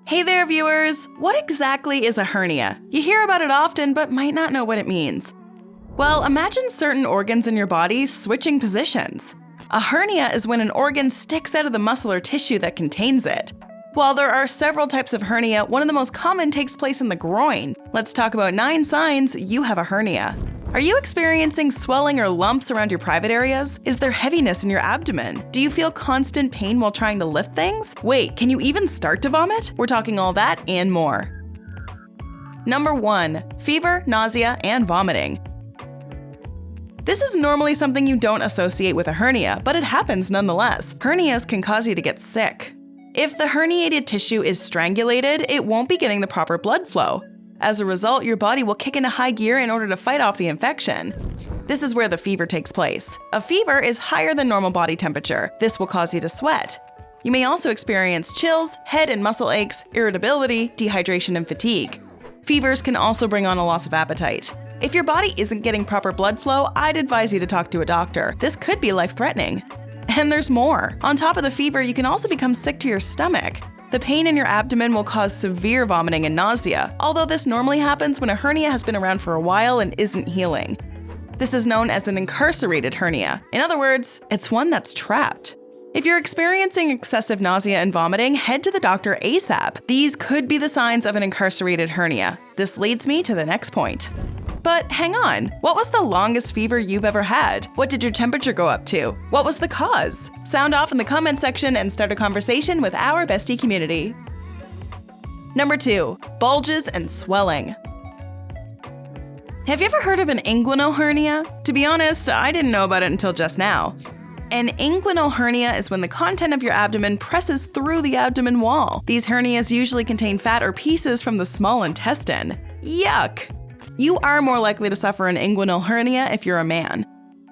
Hey there, viewers! What exactly is a hernia? You hear about it often, but might not know what it means. Well, imagine certain organs in your body switching positions. A hernia is when an organ sticks out of the muscle or tissue that contains it. While there are several types of hernia, one of the most common takes place in the groin. Let's talk about 9 signs you have a hernia. Are you experiencing swelling or lumps around your private areas? Is there heaviness in your abdomen? Do you feel constant pain while trying to lift things? Wait, can you even start to vomit? We're talking all that and more. Number 1. Fever, nausea, and vomiting. This is normally something you don't associate with a hernia, but it happens nonetheless. Hernias can cause you to get sick. If the herniated tissue is strangulated, it won't be getting the proper blood flow. As a result, your body will kick into high gear in order to fight off the infection. This is where the fever takes place. A fever is higher than normal body temperature. This will cause you to sweat. You may also experience chills, head and muscle aches, irritability, dehydration, and fatigue. Fevers can also bring on a loss of appetite. If your body isn't getting proper blood flow, I'd advise you to talk to a doctor. This could be life-threatening. And there's more. On top of the fever, you can also become sick to your stomach. The pain in your abdomen will cause severe vomiting and nausea, although this normally happens when a hernia has been around for a while and isn't healing. This is known as an incarcerated hernia. In other words, it's one that's trapped. If you're experiencing excessive nausea and vomiting, head to the doctor ASAP. These could be the signs of an incarcerated hernia. This leads me to the next point. But hang on, what was the longest fever you've ever had? What did your temperature go up to? What was the cause? Sound off in the comment section and start a conversation with our Bestie community. Number 2. Bulges and swelling. Have you ever heard of an inguinal hernia? To be honest, I didn't know about it until just now. An inguinal hernia is when the content of your abdomen presses through the abdomen wall. These hernias usually contain fat or pieces from the small intestine. Yuck! You are more likely to suffer an inguinal hernia if you're a man.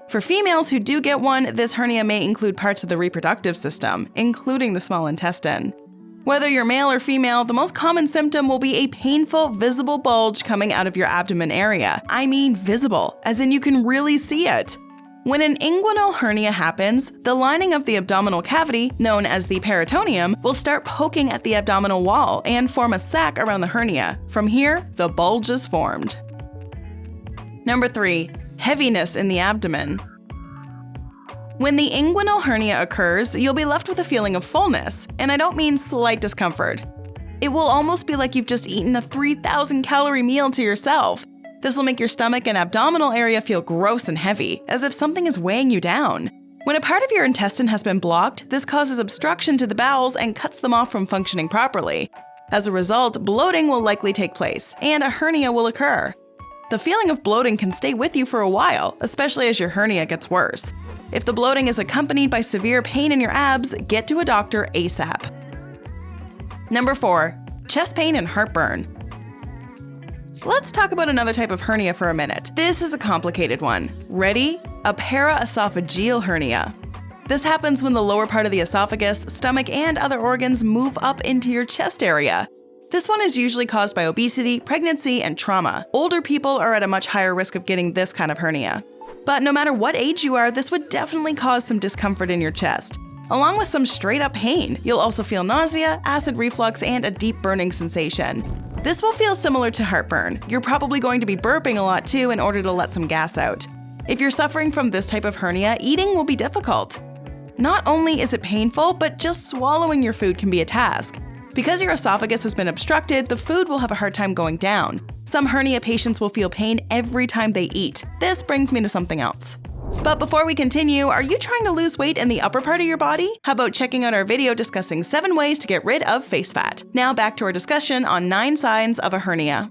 For females who do get one, this hernia may include parts of the reproductive system, including the small intestine. Whether you're male or female, the most common symptom will be a painful, visible bulge coming out of your abdomen area. I mean visible, as in you can really see it. When an inguinal hernia happens, the lining of the abdominal cavity, known as the peritoneum, will start poking at the abdominal wall and form a sac around the hernia. From here, the bulge is formed. Number 3. Heaviness in the abdomen. When the inguinal hernia occurs, you'll be left with a feeling of fullness, and I don't mean slight discomfort. It will almost be like you've just eaten a 3,000-calorie meal to yourself. This will make your stomach and abdominal area feel gross and heavy, as if something is weighing you down. When a part of your intestine has been blocked, this causes obstruction to the bowels and cuts them off from functioning properly. As a result, bloating will likely take place, and a hernia will occur. The feeling of bloating can stay with you for a while, especially as your hernia gets worse. If the bloating is accompanied by severe pain in your abs, get to a doctor ASAP. Number 4. Chest pain and heartburn. Let's talk about another type of hernia for a minute. This is a complicated one. Ready? A paraesophageal hernia. This happens when the lower part of the esophagus, stomach, and other organs move up into your chest area. This one is usually caused by obesity, pregnancy, and trauma. Older people are at a much higher risk of getting this kind of hernia. But no matter what age you are, this would definitely cause some discomfort in your chest. Along with some straight-up pain, you'll also feel nausea, acid reflux, and a deep burning sensation. This will feel similar to heartburn. You're probably going to be burping a lot too in order to let some gas out. If you're suffering from this type of hernia, eating will be difficult. Not only is it painful, but just swallowing your food can be a task. Because your esophagus has been obstructed, the food will have a hard time going down. Some hernia patients will feel pain every time they eat. This brings me to something else. But before we continue, are you trying to lose weight in the upper part of your body? How about checking out our video discussing 7 ways to get rid of face fat? Now back to our discussion on 9 signs of a hernia.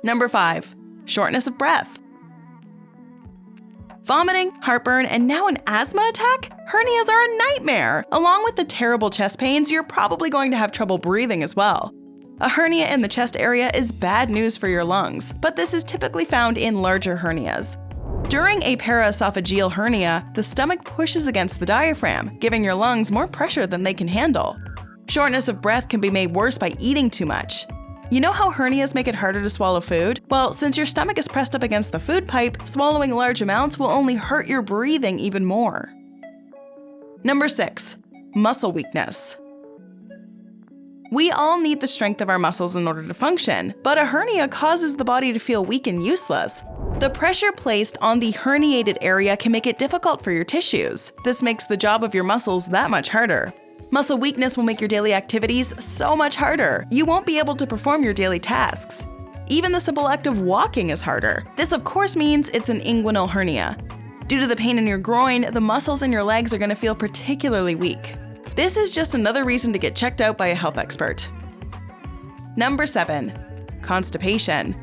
Number 5. Shortness of breath. Vomiting, heartburn, and now an asthma attack? Hernias are a nightmare! Along with the terrible chest pains, you're probably going to have trouble breathing as well. A hernia in the chest area is bad news for your lungs, but this is typically found in larger hernias. During a paraesophageal hernia, the stomach pushes against the diaphragm, giving your lungs more pressure than they can handle. Shortness of breath can be made worse by eating too much. You know how hernias make it harder to swallow food? Well, since your stomach is pressed up against the food pipe, swallowing large amounts will only hurt your breathing even more. Number 6. Muscle weakness. We all need the strength of our muscles in order to function, but a hernia causes the body to feel weak and useless. The pressure placed on the herniated area can make it difficult for your tissues. This makes the job of your muscles that much harder. Muscle weakness will make your daily activities so much harder. You won't be able to perform your daily tasks. Even the simple act of walking is harder. This of course means it's an inguinal hernia. Due to the pain in your groin, the muscles in your legs are going to feel particularly weak. This is just another reason to get checked out by a health expert. Number 7. Constipation.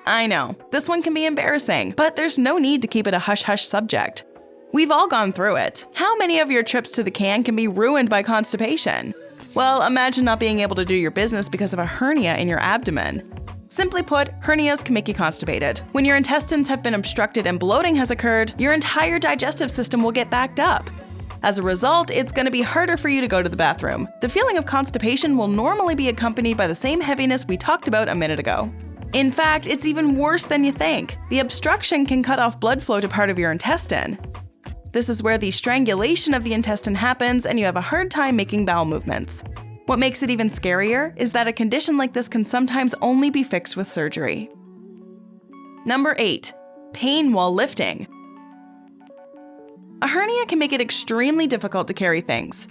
I know, this one can be embarrassing, but there's no need to keep it a hush-hush subject. We've all gone through it. How many of your trips to the can be ruined by constipation? Well, imagine not being able to do your business because of a hernia in your abdomen. Simply put, hernias can make you constipated. When your intestines have been obstructed and bloating has occurred, your entire digestive system will get backed up. As a result, it's going to be harder for you to go to the bathroom. The feeling of constipation will normally be accompanied by the same heaviness we talked about a minute ago. In fact, it's even worse than you think. The obstruction can cut off blood flow to part of your intestine. This is where the strangulation of the intestine happens and you have a hard time making bowel movements. What makes it even scarier is that a condition like this can sometimes only be fixed with surgery. Number 8. Pain while lifting. A hernia can make it extremely difficult to carry things.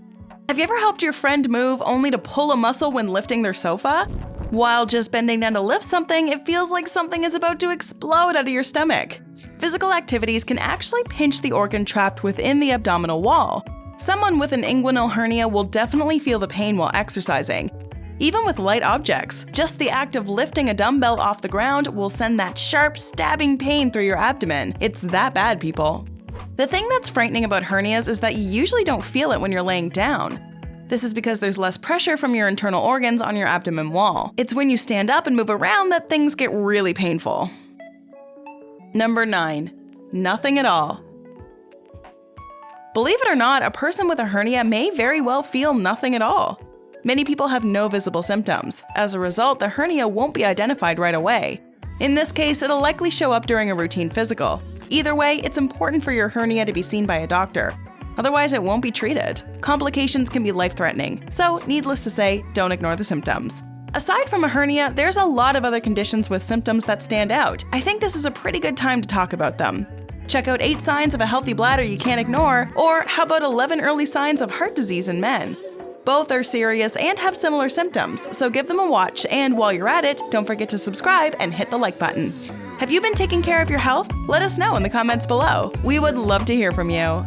Have you ever helped your friend move only to pull a muscle when lifting their sofa? While just bending down to lift something, it feels like something is about to explode out of your stomach. Physical activities can actually pinch the organ trapped within the abdominal wall. Someone with an inguinal hernia will definitely feel the pain while exercising. Even with light objects, just the act of lifting a dumbbell off the ground will send that sharp, stabbing pain through your abdomen. It's that bad, people. The thing that's frightening about hernias is that you usually don't feel it when you're laying down. This is because there's less pressure from your internal organs on your abdomen wall. It's when you stand up and move around that things get really painful. Number 9. Nothing at all. Believe it or not, a person with a hernia may very well feel nothing at all. Many people have no visible symptoms. As a result, the hernia won't be identified right away. In this case, it'll likely show up during a routine physical. Either way, it's important for your hernia to be seen by a doctor. Otherwise, it won't be treated. Complications can be life-threatening, so needless to say, don't ignore the symptoms. Aside from a hernia, there's a lot of other conditions with symptoms that stand out. I think this is a pretty good time to talk about them. Check out 8 signs of a healthy bladder you can't ignore, or how about 11 early signs of heart disease in men? Both are serious and have similar symptoms, so give them a watch, and while you're at it, don't forget to subscribe and hit the like button. Have you been taking care of your health? Let us know in the comments below. We would love to hear from you.